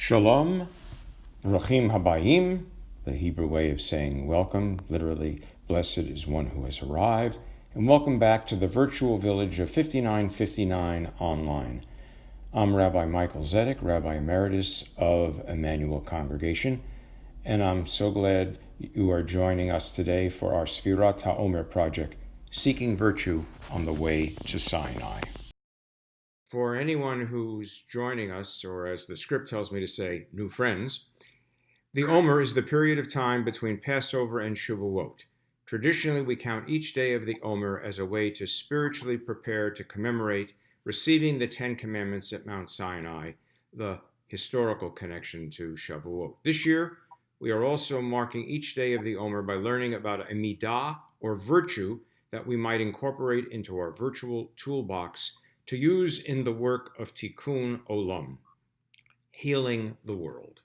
Shalom, Brachim Habayim, the Hebrew way of saying welcome, literally, blessed is one who has arrived, and welcome back to the virtual village of 5959 Online. I'm Rabbi Michael Zedek, Rabbi Emeritus of Emmanuel Congregation, and I'm so glad you are joining us today for our Sefirat Omer project, Seeking Virtue on the Way to Sinai. For anyone who's joining us, or as the script tells me to say, new friends, the Omer is the period of time between Passover and Shavuot. Traditionally, we count each day of the Omer as a way to spiritually prepare to commemorate receiving the Ten Commandments at Mount Sinai, the historical connection to Shavuot. This year, we are also marking each day of the Omer by learning about a midah, or virtue, that we might incorporate into our virtual toolbox to use in the work of Tikkun Olam, healing the world.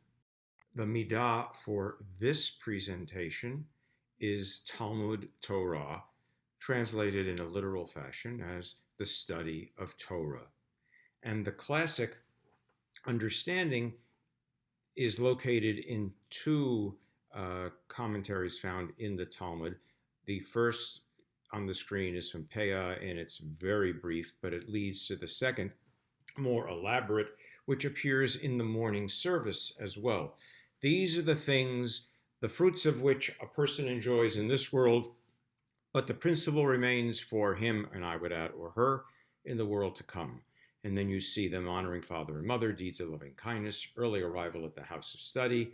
The midah for this presentation is Talmud Torah, translated in a literal fashion as the study of Torah. And the classic understanding is located in two commentaries found in the Talmud. The first on the screen is from Peah, and it's very brief, but it leads to the second, more elaborate, which appears in the morning service as well. These are the things, the fruits of which a person enjoys in this world, but the principle remains for him, and I would add, or her, in the world to come. And then you see them honoring father and mother, deeds of loving kindness, early arrival at the house of study,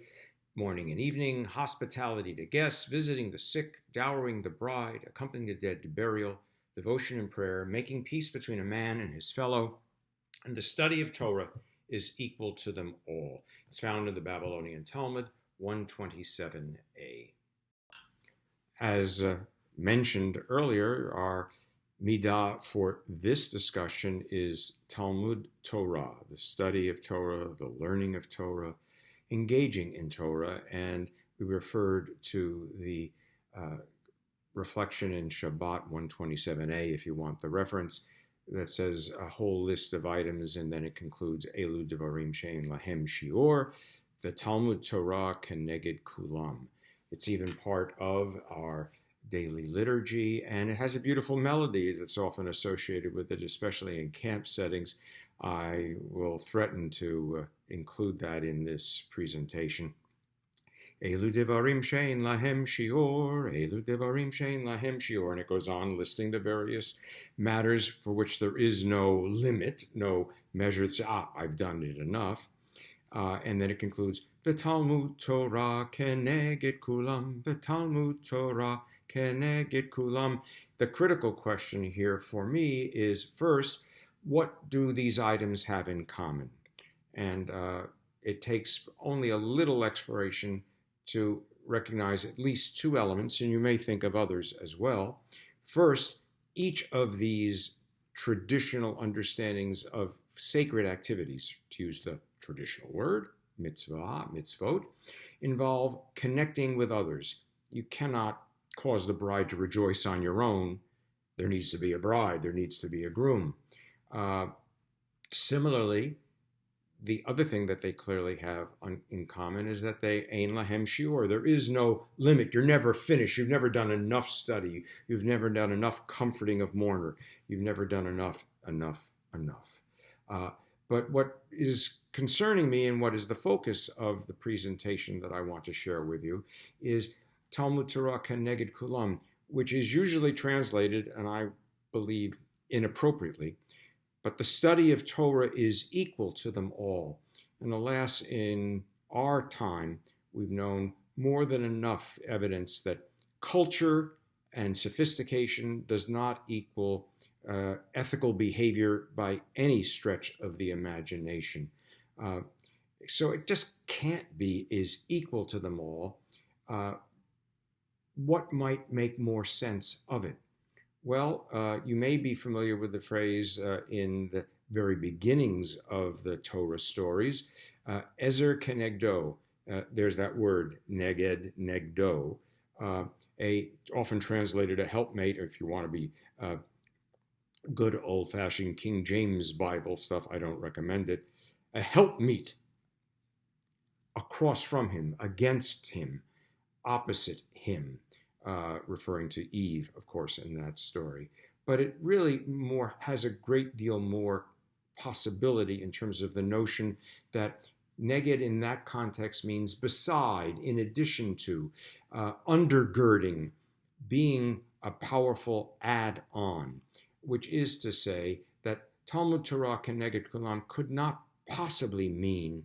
morning and evening, hospitality to guests, visiting the sick, dowering the bride, accompanying the dead to burial, devotion and prayer, making peace between a man and his fellow. And the study of Torah is equal to them all. It's found in the Babylonian Talmud 127a. As mentioned earlier, our midah for this discussion is Talmud Torah, the study of Torah, the learning of Torah, engaging in Torah, and we referred to the reflection in Shabbat 127a, if you want the reference, that says a whole list of items, and then it concludes Elu Devarim Shein Lahem Shior, the Talmud Torah Keneged Kulam. It's even part of our daily liturgy, and it has a beautiful melody that's often associated with it, especially in camp settings. I will threaten to include that in this presentation. Elu devarim shein lahem shior, elu devarim shein lahem shior, and it goes on listing the various matters for which there is no limit, no measure. I've done it enough. And then it concludes, V'talmud Torah keneged kulam, V'talmud Torah keneged kulam. The critical question here for me is, first, what do these items have in common? And it takes only a little exploration to recognize at least two elements, and you may think of others as well. First, each of these traditional understandings of sacred activities, to use the traditional word, mitzvah, mitzvot, involve connecting with others. You cannot cause the bride to rejoice on your own. There needs to be a bride, there needs to be a groom. Similarly, the other thing that they clearly have in common is that they ein lahem shiur. There is no limit. You're never finished. You've never done enough study. You've never done enough comforting of mourner. You've never done enough. But what is concerning me, and what is the focus of the presentation that I want to share with you, is Talmud Torah Keneged Kulam, which is usually translated, and I believe inappropriately, but the study of Torah is equal to them all. And alas, in our time, we've known more than enough evidence that culture and sophistication does not equal ethical behavior by any stretch of the imagination. So it just can't be is equal to them all. What might make more sense of it? Well, you may be familiar with the phrase in the very beginnings of the Torah stories, Ezer kenegdo. There's that word, neged, negdo, often translated a helpmate, or if you want to be good old-fashioned King James Bible stuff, I don't recommend it, a helpmeet. across from him, against him, opposite him, referring to Eve, of course, in that story. But it really has a great deal more possibility in terms of the notion that neged in that context means beside, in addition to, undergirding, being a powerful add-on, which is to say that Talmud Torah keneged kulam could not possibly mean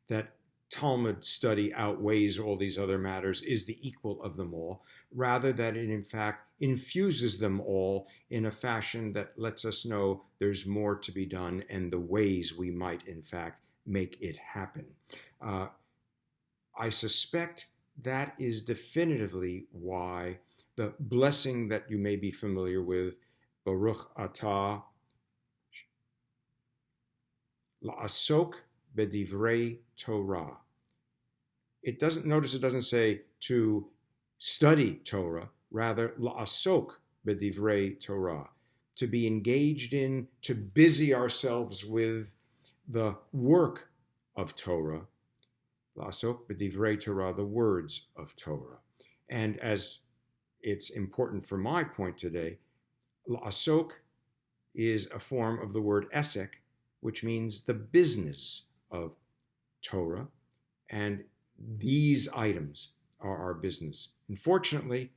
that Talmud study outweighs all these other matters, is the equal of them all, rather that it in fact infuses them all in a fashion that lets us know there's more to be done and the ways we might in fact make it happen. I suspect that is definitively why the blessing that you may be familiar with, Baruch atah la'asok bedivrei Torah. It doesn't say to study Torah, rather la'asok bedivrei Torah, to be engaged in, to busy ourselves with the work of Torah, la'asok bedivrei Torah, the words of Torah. And as it's important for my point today, la'asok is a form of the word esek, which means the business of Torah, and these items are our business. Unfortunately,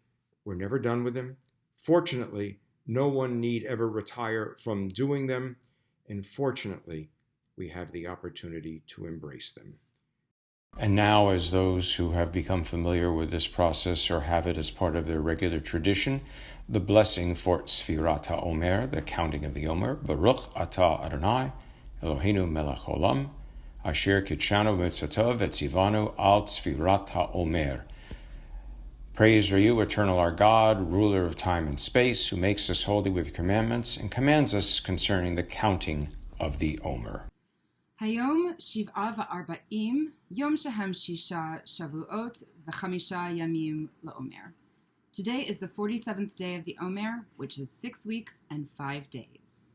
we're never done with them. Fortunately, no one need ever retire from doing them. And fortunately, we have the opportunity to embrace them. And now, as those who have become familiar with this process or have it as part of their regular tradition, the blessing for Sefirat Omer, the counting of the Omer, Baruch atah Adonai, Eloheinu melech olam, asher kitshanu mitzvotav etzivanu al Sefirat Omer. Praise are you, eternal our God, ruler of time and space, who makes us holy with commandments and commands us concerning the counting of the Omer. Hayom shiv'a v'arba'im, yom shehem shisha shavuot v'chamisha yamim la'omer. Today is the 47th day of the Omer, which is 6 weeks and 5 days.